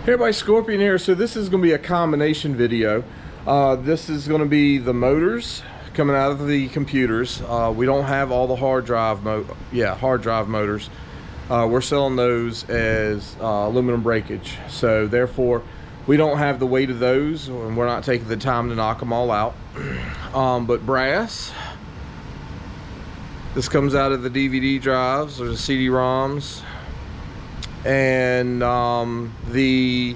Hey everybody, Scorpion here. So this is going to be a combination video. This is going to be the motors coming out of the computers. We don't have all the hard drive motors. We're selling those as aluminum breakage. So therefore, we don't have the weight of those, and we're not taking the time to knock them all out. But brass. This comes out of the DVD drives or the CD-ROMs. And the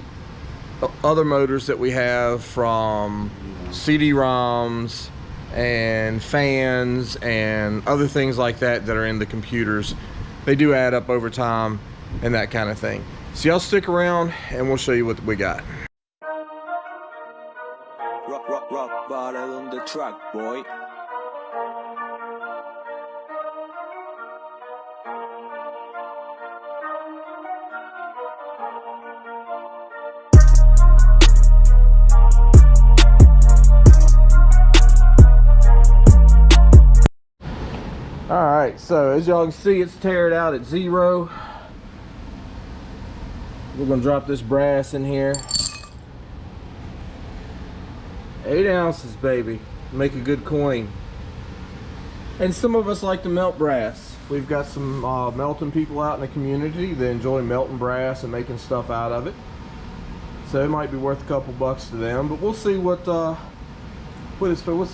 other motors that we have from CD-ROMs and fans and other things like that that are in the computers, they do add up over time and that kind of thing. So y'all stick around and we'll show you what we got. Rock bottom on the track, boy. Alright, so as y'all can see, it's teared out at 0. We're going to drop this brass in here. 8 ounces, baby. Make a good coin. And some of us like to melt brass. We've got some melting people out in the community that enjoy melting brass and making stuff out of it. So it might be worth a couple bucks to them, but we'll see what's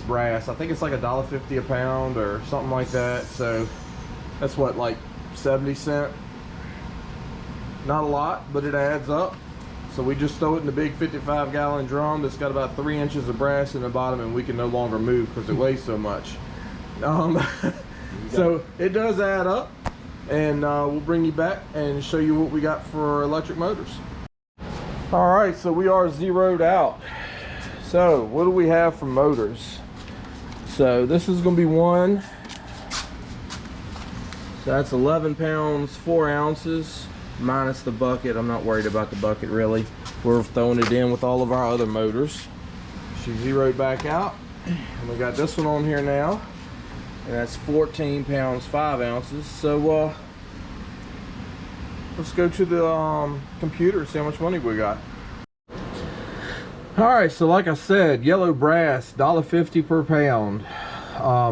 brass. I think it's like $1.50 a pound or something like that. So that's what, like 70 cents. Not a lot, but it adds up. So we just throw it in the big 55-gallon drum that's got about 3 inches of brass in the bottom, and we can no longer move because it weighs so much. So it does add up, and we'll bring you back and show you what we got for electric motors. All right, so we are zeroed out. So what do we have for motors? So this is going to be one. So that's 11 pounds 4 ounces minus the bucket. I'm not worried about the bucket really. We're throwing it in with all of our other motors. She zeroed back out, and we got this one on here now, and that's 14 pounds 5 ounces. So let's go to the computer and see how much money we got. Alright, so like I said, yellow brass, $1.50 per pound.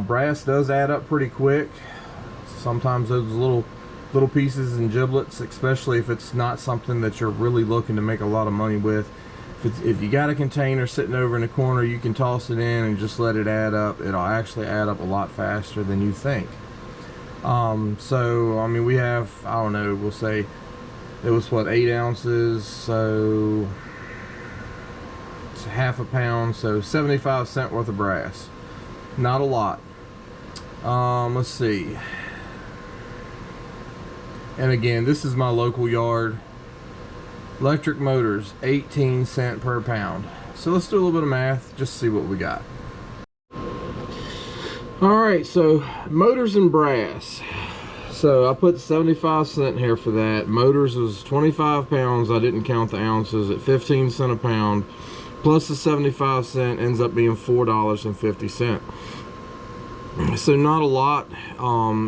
Brass does add up pretty quick. Sometimes those little pieces and giblets, especially if it's not something that you're really looking to make a lot of money with. If you got a container sitting over in the corner, you can toss it in and just let it add up. It'll actually add up a lot faster than you think. So I mean, we have, I don't know, we'll say it was what, 8 ounces, so it's half a pound, so 75 cents worth of brass. Not a lot. Let's see. And again, this is my local yard. Electric motors, 18 cents per pound. So let's do a little bit of math, just see what we got. Alright, so motors and brass. So I put 75 cents here for that. Motors was 25 pounds, I didn't count the ounces, at 15 cents a pound. Plus the 75 cents ends up being $4.50. So not a lot.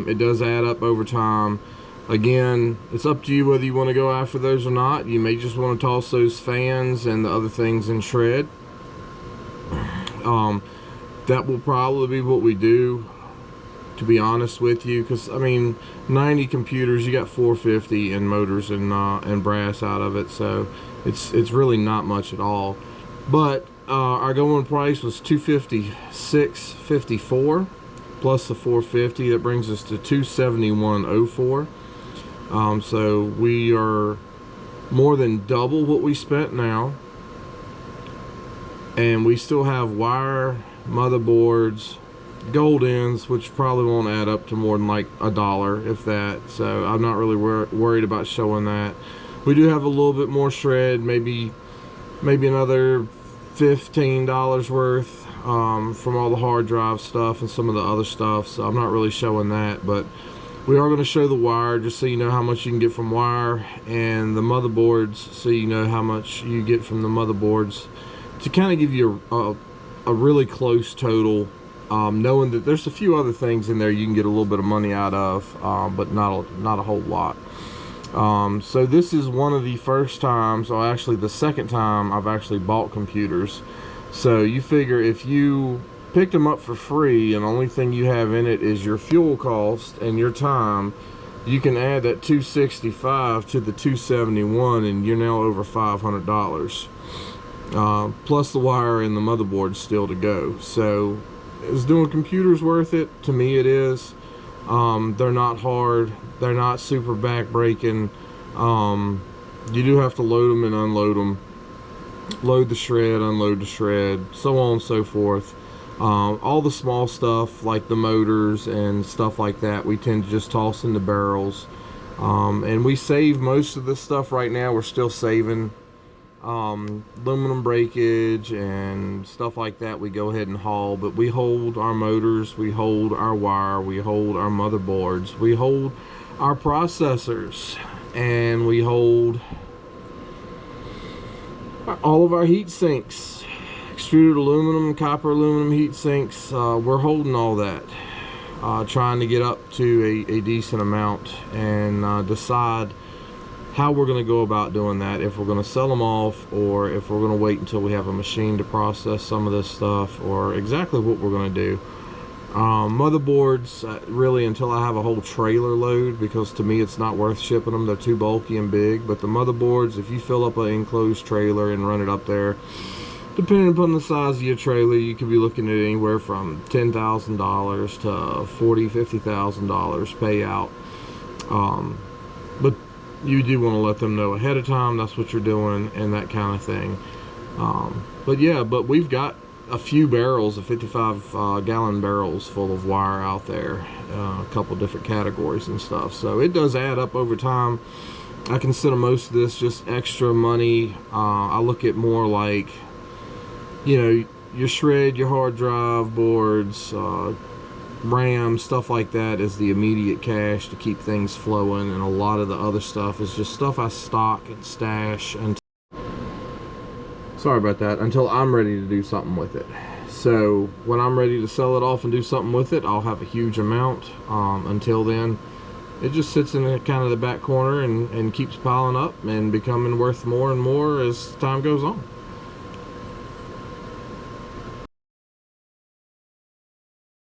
It does add up over time. Again, it's up to you whether you want to go after those or not. You may just want to toss those fans and the other things in shred. That will probably be what we do, to be honest with you, because I mean, 90 computers, you got 450 in motors and brass out of it, so it's really not much at all. But our going price was $256.54 plus the 450. That brings us to $271.04. So we are more than double what we spent now, and we still have wire, motherboards, gold ends, which probably won't add up to more than like $1, if that. So I'm not really worried about showing that. We do have a little bit more shred, maybe another $15 worth from all the hard drive stuff and some of the other stuff. So I'm not really showing that, but we are going to show the wire just so you know how much you can get from wire, and the motherboards so you know how much you get from the motherboards, to kind of give you a really close total, knowing that there's a few other things in there you can get a little bit of money out of, but not a whole lot. So this is one of the first times, or actually the second time, I've actually bought computers. So you figure if you picked them up for free and the only thing you have in it is your fuel cost and your time, you can add that $265 to the $271 and you're now over $500. Plus the wire and the motherboard still to go. So is doing computers worth it? To me it is. They're not hard, they're not super back breaking. You do have to load them and unload them, load the shred, unload the shred, so on and so forth. All the small stuff like the motors and stuff like that, we tend to just toss in the barrels. And we save most of this stuff right now. We're still saving aluminum breakage and stuff like that. We go ahead and haul, but we hold our motors, we hold our wire, we hold our motherboards, we hold our processors, and we hold all of our heat sinks, extruded aluminum, copper aluminum heat sinks. We're holding all that, trying to get up to a decent amount and decide how we're going to go about doing that, if we're going to sell them off or if we're going to wait until we have a machine to process some of this stuff, or exactly what we're going to do. Motherboards, really until I have a whole trailer load, because to me it's not worth shipping them, they're too bulky and big. But the motherboards, if you fill up an enclosed trailer and run it up there, depending upon the size of your trailer, you could be looking at anywhere from $10,000 to $40,000, $50,000 payout. But you do want to let them know ahead of time that's what you're doing and that kind of thing. But yeah, but we've got a few barrels of 55 gallon barrels full of wire out there, a couple different categories and stuff, so it does add up over time. I consider most of this just extra money. I look at more like, you know, your shred, your hard drive boards, RAM, stuff like that is the immediate cash to keep things flowing, and a lot of the other stuff is just stuff I stock and stash and sorry about that, until I'm ready to do something with it. So when I'm ready to sell it off and do something with it, I'll have a huge amount. Until then, it just sits in the kind of the back corner and keeps piling up and becoming worth more and more as time goes on.